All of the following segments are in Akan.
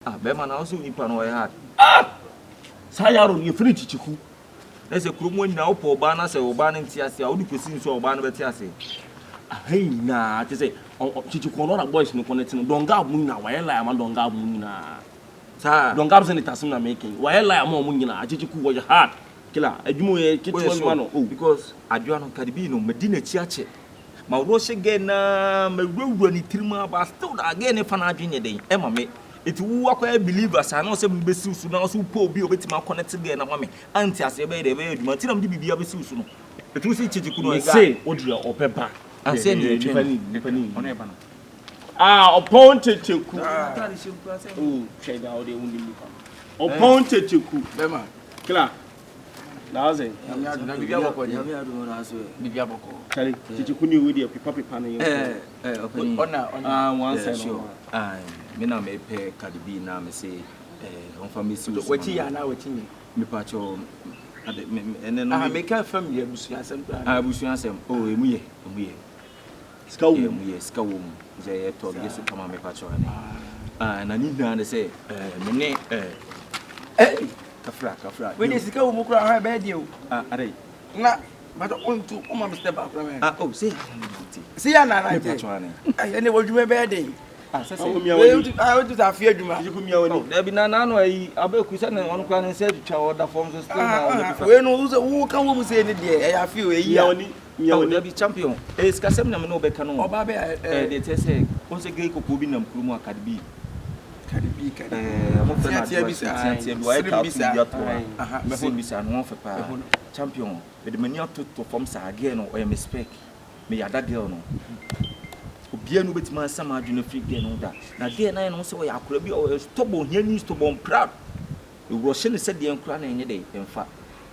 Ah, Bema na also nipa no hard. Sayaro ye free chichiku. Na se kuromo nyina wo po ba na se wo ba na nti ase a wo di kosi nso wo ba na beti ase. Hey na te say chichiku no na boys no connect no donga mu na wa lie am donga mu na. Sa Donga se ni tasim na making. Wa lie am mu nyina chichiku wo hard. Killer adwumo ye kitwa ma no. Because adwa no Cardi B no medina chi ache. Ma wo she ge na mawuwura ni tirima ba still da ge ne fa na adwenye den. E ma me it wu akwa believers I know say me besiu su na so po obi obetima connect ge na mame anti ase be de be aduma tinam di bibia besiu su no it wu say chichiku no say odria opepa and say ni pani ono e ba no upon chichiku oh shey da o de undi mi pa upon chichiku bema killer that's it na bibia boko na so bibia boko kale chichiku ni we de pepa na yo ona one side me na me pe Cardi B na me say on family si wachi ya na wachi ni me pa cho ade ene no me ka family abusu asem abusu asem oh emu ye ska wo mu je ye to yesu kama me pa cho ane na ni na say me ne kafra we dey sika wo mu kura ha be de o are na but onto o ma mr ba kura me oh say ya na na me pa cho ane ene wo dwuma be de sese I do that fear duma you kumia woni na bi na no ayi abeku se na on kwa ne se twa order form so still na we no wo kan wo mu se ne de e ya fe o yi ya woni bi champion skasem na me no be ka no oba be de te se on se gay kokko bi nam kurumu Cardi B mo fe na tia bi wa ka bi sa me ho bi sa no fe pa champion be de mani to form sa again no o me spec me ya da girl no obia no betima sama adwene free game no da na game na no se wo yakora bi o stubborn here ni stubborn proud e wo hye ne se de enkura na enye de emfa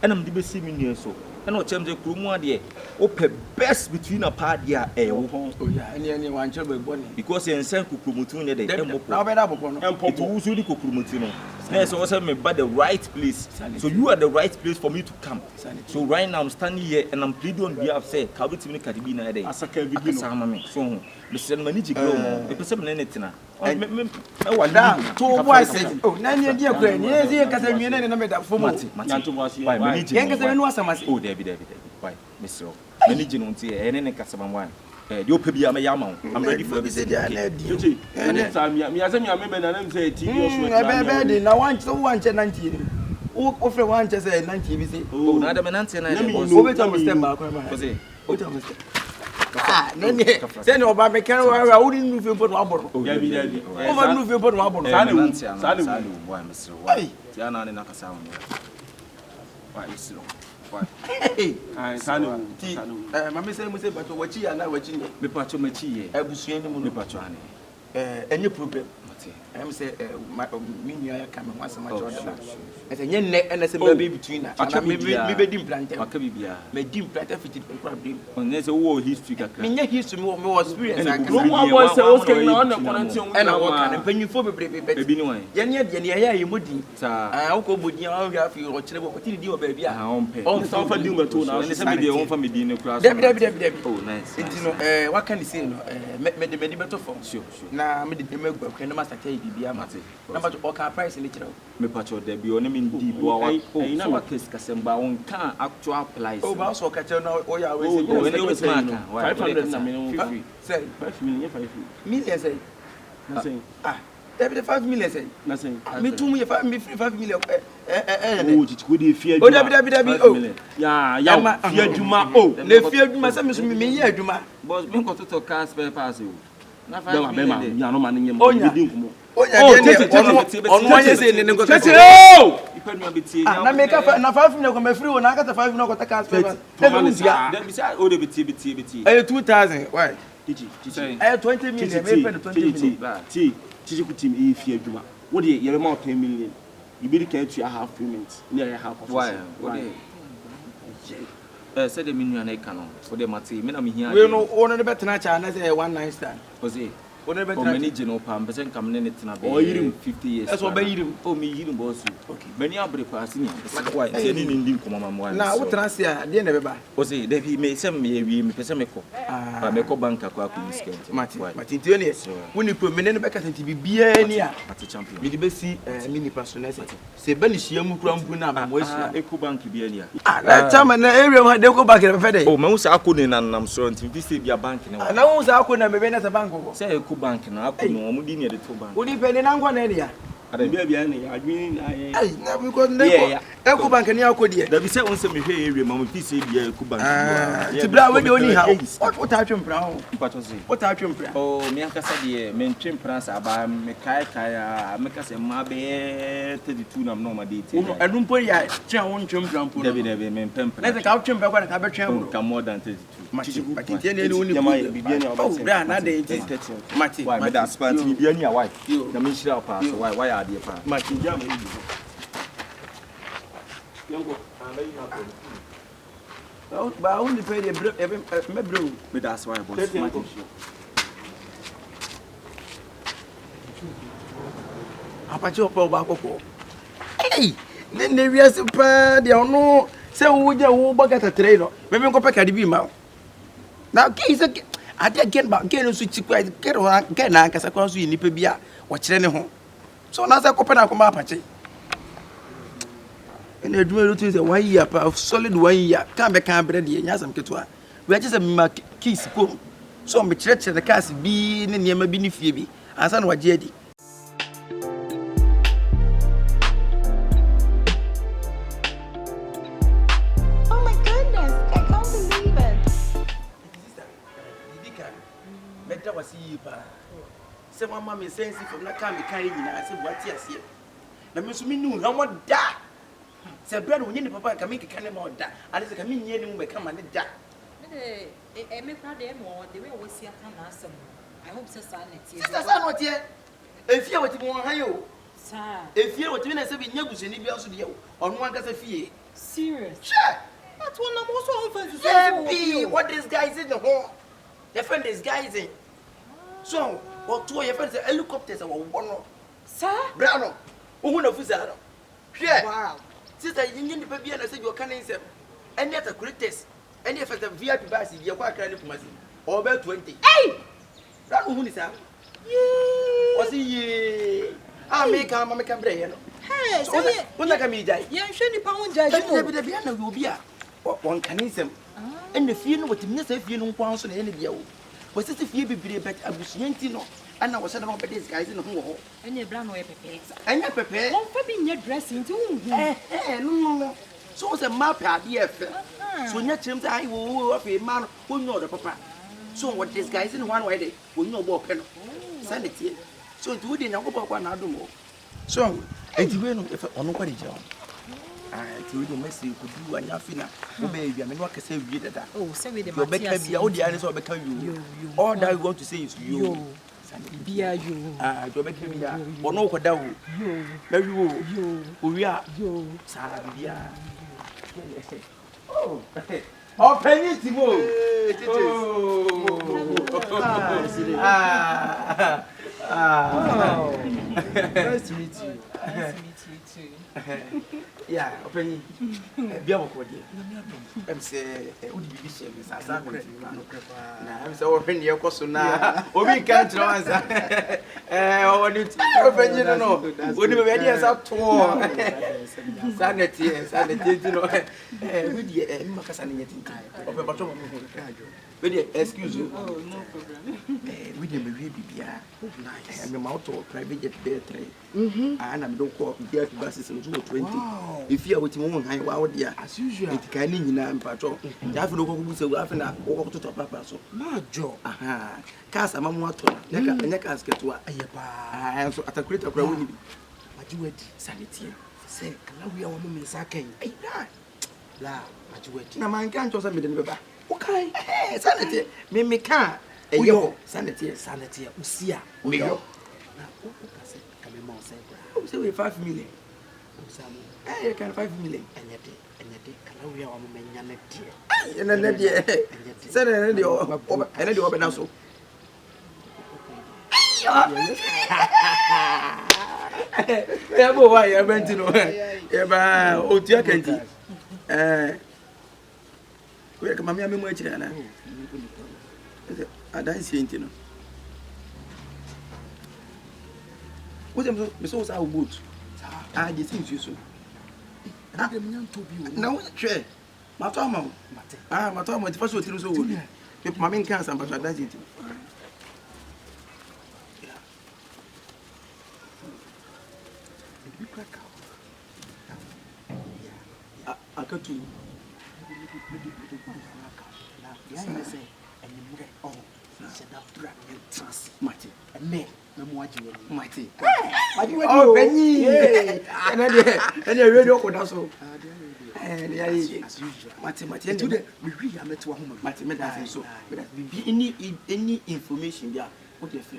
enam de besi mi nue so ena o chemje kurumu ade o pe best between a party a wo oh yeah ene wan chere be boni because en sen kukurumutu nye de empopo na be da popo no empopo wo so di kukurumutu no na so wo say me by the right place so you are the right place for me to come so right now I'm standing here and I'm pleading on behalf say ka be timi Cardi B na de asaka video sama me so me se mani jigro mo e pese me ne tena me wala to boy say oh na ne dia kura ni e se kasa nwie ne na me da fomo nyanto bo asie why mani jigro yen kasa no asama se oh David why Mr. mani jigro nti e ne kasa ma the opebia me yama I'm ready for this dia na di anytime me asem ya me be na am say TV so be be na wan so wan che 90 o fre wan che say 90 bi say oh na da me 90 na o be to step back ko say o to step nene say no ba me kan wa wo ni nufe pot wa boro ya bi o ma nufe pot wa boro sa ne why Mr. why ti ana ne nakasa won why Mr. Hey, sanu mama say mo say but wachi ya na wachi ni me pacho machi ye abusua ni mu me pacho ane any problem I'm say me nua ya come once ma cho da I say nye na say me be between na me be dim plantain maka bibia me dim plantain fit be kwa brim on say wo history kakra me nye history me was experience aka no boy say o skin na on the quarantine na wo kan panyifo bebrebe bet ebi ni wan ye ne de ne ya ye modin sa wo ko bodin a wo afi ro kire bo ko ti di o ba bia on pe on so fa di mo to na ne say me de won fa me di ne kura so Debi. oh nice enti no what can you say no me de beto form sure na me de me gba kwen na master kai bibia mate na ba to ka price ni kire me pacho de bi on me di bo wa so wa case kasemba on kan actual price oh ba so ka kire na o ya we say when you say 500 na me say 5 million 5 million say na say Debi 5 million say na say me too me 5 million oh chichi dey fear oh Debi oh ya fear juma oh na fear juma say me so me ye aduma boss me ko to car spare parts o na 5 million million ya no ma ne mo di nkumo on wanye say ne go tete oh ipa nua betie na make na 5 million ko me free wo na aka 5 million ko ta car spare da bi say o de betie 2000 why chichi 20 million me pay 20 million chichi kutim e fie adwuma wo de ye ma 10 million you be can to half payment near half of why say the menu na eka no for the mate me na me hia we no one no better na cha na say 19 star o say many general palm, but then come in it or you 50 years. That's what by you. Oh, me, you boss. Okay. Many are passing. Why? Any Indian command one. Now, what transfer? Dear never. Was it that he may send me a Pesamico? I make a bank a Martin, when you put me back at the Biania at the champion. With the best mini personality. Say, Benish, young Grambuna, and was a Kubank Biania. That time and the area where they go back in a Fede. Oh, most I couldn't, and I'm sorry to this be a bank. And I was out when I made a bank. Say a Kubank and I couldn't know Mudini the two bank. Would you pay in one area? I mean, I never got Echo Bank and Yakodia. There be seven semi area, Mamma PC, Kubank. To blow when you only have what I can brown. What I can brown. Oh, Mianca said, men trim prance about Kyekyeku, make us a mabe 32 normal detail. I don't put ya, Chown Chum Brown, David, men pemper. Let the cow chimp back when I have a channel. Come more than 32. I can tell you only be Matty, why, that's span to be any wife. The Michelle pass. Why are they? Matty, but I only pay the brew. But that's why I bought Apache Paul. Hey, then they are super. They are no. So would you back at a trailer? Maybe go back at the beam out. Now, case I did get back, get a switch, get on, get an anchor across you in Nipabia, watch any home. So now I open up my Apache. And the drill is a 1 year of solid 1 year. Come back, can't bread the Yasam Ketua. We are just a kiss. So I'm a church and the cast being near my Bini Phoebe. And son was Jedi. Say my mama is saying from that can be carrying. I said, what yes, here. The Miss Minu, how much that? Say, bread when you papa can make a can about that. And it's a coming here and become and that. I make proud them or the way we see a can answer. I hope so, son. That's not yet. If you what you want, sir. If you what you want to say, you should be also the on one gets a fee. Serious? Sure. That's one I'm also open to say. What this guy is in the home. Your friend this guy is in. So, what two of your friends are helicopters or one? Sir? Brown, who know Fuzano? Yeah. Wow. Sister, you need to be and I said you're canning them. And yet a greatest. And if the VIP bus, you're quite kind of mercy. Or about 20. Hey! That who is that? Was he? I make a brain. Hey, So, when I can be die. yeah, surely pound judge. The will be a one canism. And the fear what you say, you know, pounds on any deal. Was it if you be back a Bushientino? And I was about these guys in the hall. And your brown way prepared. And you're prepared. Won't for being your dressing too. No. So was a map idea. So, not him, I will have a man who know the papa. So, what these guys in one way, will know more pen. Send it here. So, it wouldn't know about one other more. So, and you will if on nobody job. I tell you, Messi could do and Yafina. Oh, baby, I mean, what can say you did that? Oh, say with the Your back be all the others or become you. All that I want to say is you. Be a you. Your back be a or no, what that you. Very you. We are you. Sabia. Oh, oh, penny to move. Nice to meet you. Nice to meet you too. Yeah, penny. Be a book. I'm saying, would be shame. I'm so open your question now. We can't answer. Oh, you don't know. Would you be ready as up to sanity, you know? With the Macasani, excuse you. Oh, no problem. We didn't be nice. I'm a mouth or private jet bear tray. And I'm don't call there to buses in 20. If you are with me, I wow, dear, as usual, it can in a patrol. You have no good to laugh and walk to top papa. So, my job. Aha, cast a mamma to neck casket to I am so at a greater crowd. But you wait, sanity. Say, we are women in Sake. La, but you wait. Now, man can't just admit it. Okay, sanity. Me can't. Sanity, Usia, me go. So we 5 million. I can 5 million. And yet, we are women, and then, send an idea, and then you open us. Yeah, boy, why I went to know. Yeah, but oh, dear, can't you? Where come I much? I don't see anything. What am I so our boots? I just think you so. No, sure. Matama. Matama, the first one to so. If my main cancer, but I don't see it. I got to. Mate, oh, Benny, and I read your code also. And Mate, today we really are met to home. Mate, so any information there.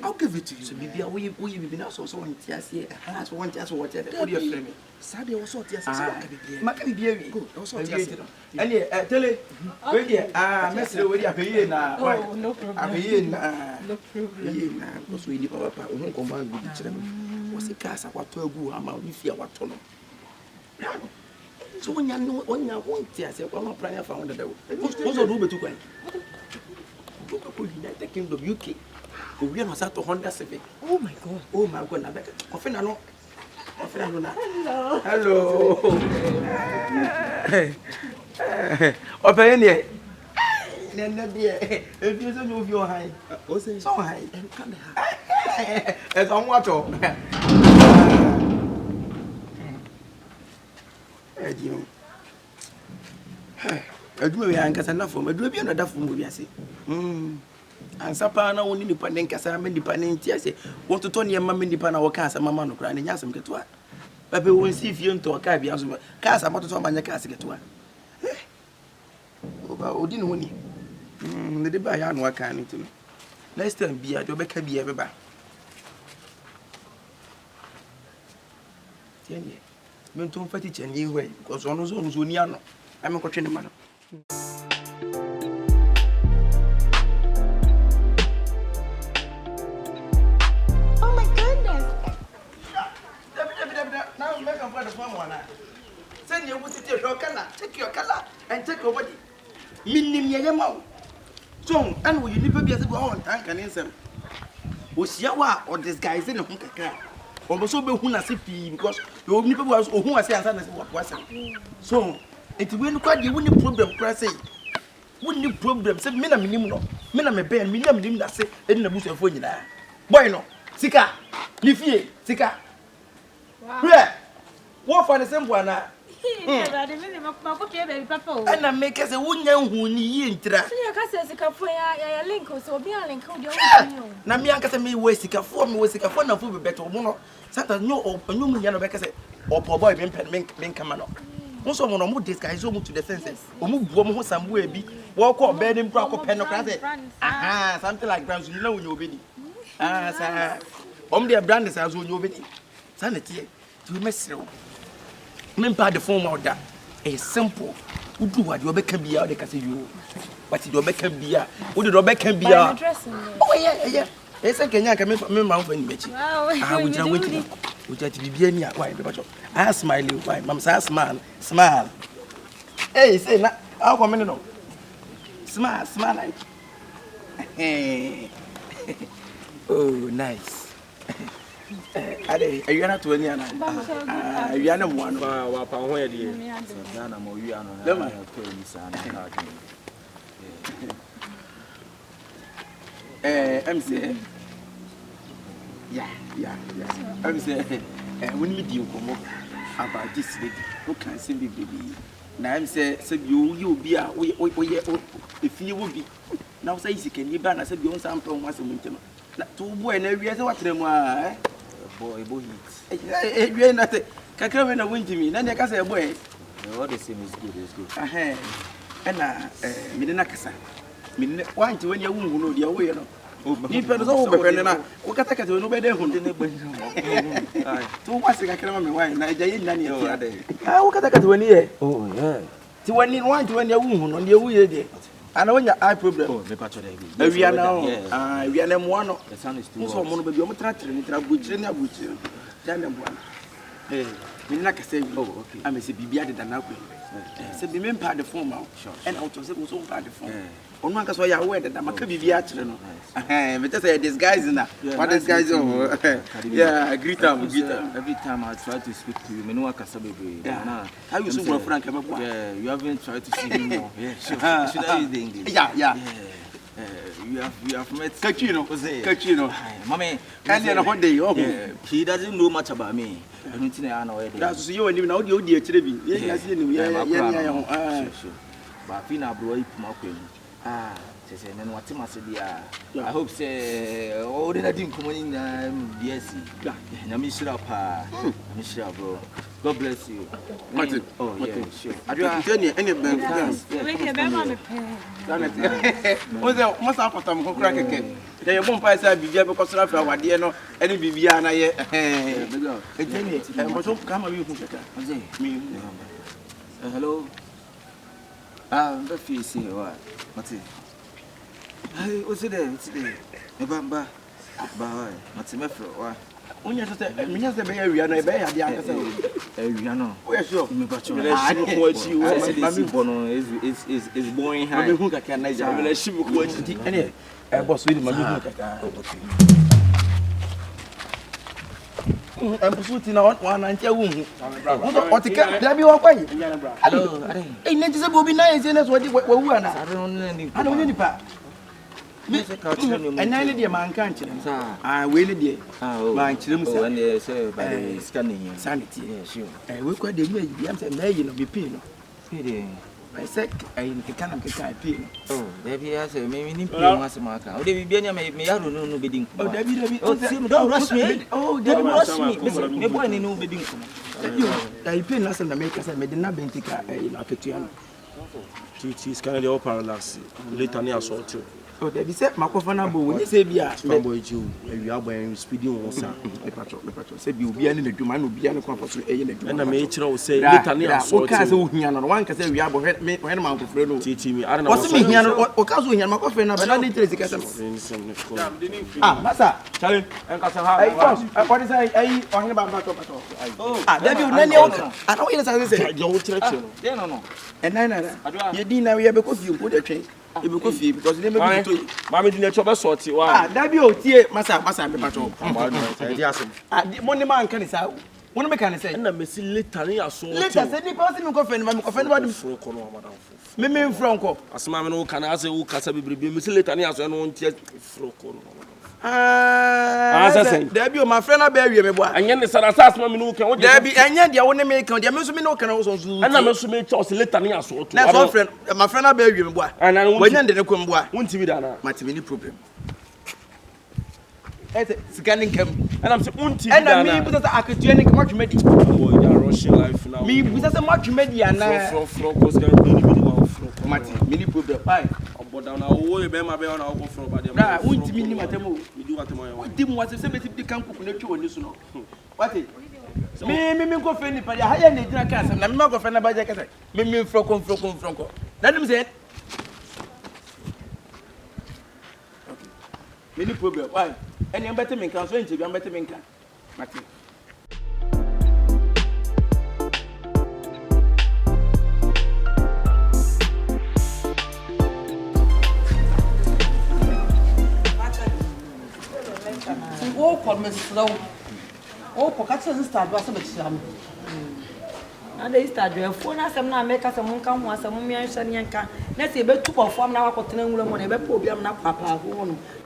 I'll give it to you. So maybe we be now so one tears here. As one tears or whatever. What do you frame it? Saturday also tears. Maccabi be good. Also tears. And yeah, tell it. Wait here. Message already up here now. Oh, no problem. I'm here now. No problem. Because we need papa. We won't combine with each other. What's the cast of what to go? I'm out with you. What to know? So when you know, when you want tears, I'm not planning for one of them. What's the rule to go? United Kingdom, UK. We are not to Honda Civic. Oh my God. Oh my God. Hello. Hello. Open here. If you don't move your high, so high. It's on water. I do enough for me. Do be another for me. I say. And Sapana only independent Casam independent. I say, want to turn your mamma independent or Casa Mamma crying and Yasam get to her. But we will see if you to a cabby as well. Casa Motor Casa get to her. Oh, didn't win. The debate I know I can't to me. Next time be at your back be ever. 10 years. Men don't fight each anyway, because one was on Zuniano. I'm a coaching man. Now make a brother from one. Send your wood to your color, take your color, and take your body. Minim Yamau. So, and we never be as a go on tank and answer. Was Yawa or this guy is in a hunker? Or so be who I see because you never was or who I say what was it. So, it will quite you wouldn't problem, pressing. Wouldn't you problem? Said Mina Minimo, Mina me bear, Mina Minim that say in the bush of phone. Boy, no, Sika, Liffy, Sika. Yeah, what for the same one? And I make us a woman who need to link so be a link. Namiaka me was sick of form, was sick of one of who better or Santa no or no young Becca or poor boy being come on. Also, one of these guys move to the senses or move woman somewhere be walk or bed in proper penocratic. Ah, something like Browns, you know, you'll be. Ah, sir, their brand is as you'll be. Sanity, you mess through. Remember the form of that. A simple. Who do what you can be out the you. But you can be out. Who do Rebecca be out? Oh, yeah. It's a Kenya can make me mouth and bitch. I would not wait. Would that be any why? I smile, why? Mamma, smile. Hey, say, I'll come in. Smile. Oh, nice. Are you not to any other? You are not one. Where do you? I'm saying, yeah. I'm saying, when we do come up about this lady, who can see me, baby? Now I'm saying, you be a if you will be. Now say, you can be banned. I said, you want something once a minute. Two boy, and every other what them are. Boy, you ain't nothing. Kakra when I went to me, then I can say, boy, what the same is good. And Minakasa. Why to when you won't know your way? You better over and what can take to nobody who didn't know. Two was I can remember why I didn't. I will cut to 1 year. Oh, yeah. To 1 year, 1 to 1 year wound on your way. And when your eye problem. Oh, me patch there. We are now. We are them one. The sun is too Also, mono baby, I'm trying to butcher na butcher. Then them one. Hey, me like I say, oh, okay. I'm a Bibia than now. Say be men part the form out. And out of the part the form. On one case why you aware that I'm a Bibia. But just say disguise in that. What disguise? Yeah, I greet them. Every time I try to speak to you, me know I can say baby. How you so frank? Yeah, you haven't tried to see me more. Yeah, sure. Should I use the English? Yeah. You have met Kyekyeku. Mommy, and one day, he doesn't know much about me. I don't think I know it. That's you and even now the dear Trebi. Yes, Sure. But Fina bro, she said, and what Timothy, I hope say, oh, they didn't come in DSC. I'm sure, bro. God bless you. Martin. Oh, yeah, sure. I don't tell you any bank. What's that? Must have put them crack again. They won't pass a Bibia because of our dear no any Bibiana yet. Come hello. The face here, what? What's it there? It's there. Bamba. Bye. What's the matter? When you say, Minas the Bay area, I bear the answer. Where sure? Is boring high. Who can I say? Any boss with my I'm pursuing one and tell you what the cat there be away. Hello, ain't it a bobby nice and that's what we are. I don't need part. And I need a man can't. I will dear. My children and they say by scanning sanity. Sure. And we quite the way you answer, may be pin. I said, I can't get pin. Oh, Debbie has a maybe once a marker. Oh, Debbie Benja made me out of no bidding. Oh, Debbie, don't rush me. Oh, Debbie, rush me. Maybe one no bidding. I pin less than the makers and made the nabbing ticker in Apetiano. She's kind of the opera last later near assault too. Oh, Debbie said, Macofana, when you say, be a boy, you are wearing speeding on some. The patrol said you'll be in the Duman will be an accomplice. And the matron say, later near assault. One can say we are when I'm to friend teaching me. I don't know what's me here or Casu here, Macofana, but I need to take Massa, Charlie, and Casa. What is I on about Macofano? Oh, Debbie, I know yes, I say, your church. No. And then you didn't have because you put a train. Because they may be Mammy didn't trouble sorty. Why, that be OT, Massa, the patrol. Money man can say, one man say, and I may see litany assault. Let us any person who offend my Mimi Franco. As Mamma can I say, who Casabi, Miss Litany as I know, Froco. As I say, there be my friend, I bury me, and then the Sarasas Mammy who can there be, and yet the only make on the Muslim can also do, and I must make Charles Litany assault. That's all, friend, my friend, I bury me, and I won't come back. Won't be done, my many problem. Scanning cam, and I'm saying, and I mean, because I could do much media. Russian life now. Me, because a much media now. Many problem. But down our way, Bema Bay on our go from Badia. Won't mean you we do what tomorrow. Dim was a semi become coconut on this. What is me go for any party? I need to cast and I'm not going to buy the cat. Me Franco. Let him say. Many problem. Why? Any better men can swing to be better men can. Martin. Oh, for Miss Slow. Oh, for catching start was a bit slam. And they started phone us and now make us a monk come once a mummy and Sanyanka. Let's say, but two perform now, got to know when I put them now, Papa.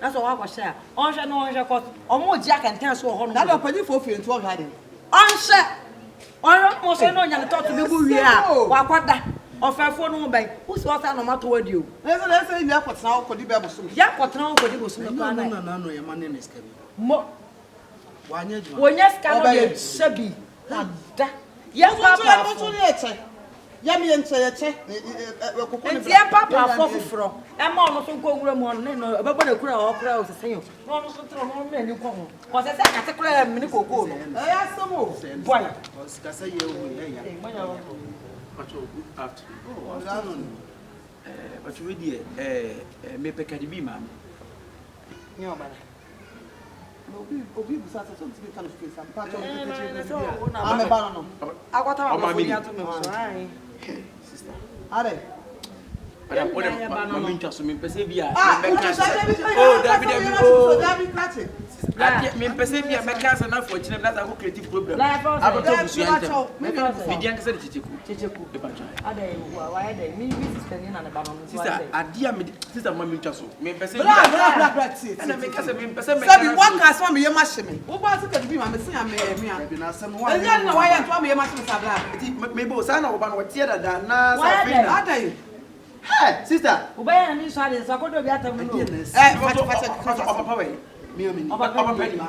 That's all I was share. Onja no onja caught, or more Jack and Tans or Honor. That was for you and 12 had it. Onja! Almost no one thought to be good. Yeah, what that? Of a phone by who's what I no matter what you. Let's say, yeah, what's now could be able to. Yeah, what now could you was no, your money is coming. When yes, can Shabby. Yes, Papa. Yammy and say, Papa, for I'm almost going on, about a crowd or crowds to say, no, no, you come. Was I said, I declare a minute go. I asked some more. Why? but we dear me pe kadi bi mam Nyo bana. Obi busa so to be kind of face. I'm part of the I'm a banana. Akwata wa ko ya to me so ai. sister Are. Madam, mami ntwaso me pese bia Me pese bia me cancer na for chine na go creative problem. Abato busu ante. Me dia nkese de Kyekyeku. E pa twa. Adai wa ya dai mi sister ni na ba no. Sister, adia me sister mami ntwaso. Me pese bia. Bra. Na me kase me pese me. Sabi waka so me yema hye me. Wo ba se ka bi ma me se ya me a. Bi na asem wa. Enya na wa ya to me yema hye sabra. Me bo sa na wo ba no tie dada na sa fi na. Adai. Hey, sister. Ubaya ni so ade so akodo bi atam no. Papa we. Me o me ni. Papa Papa pe pe ni.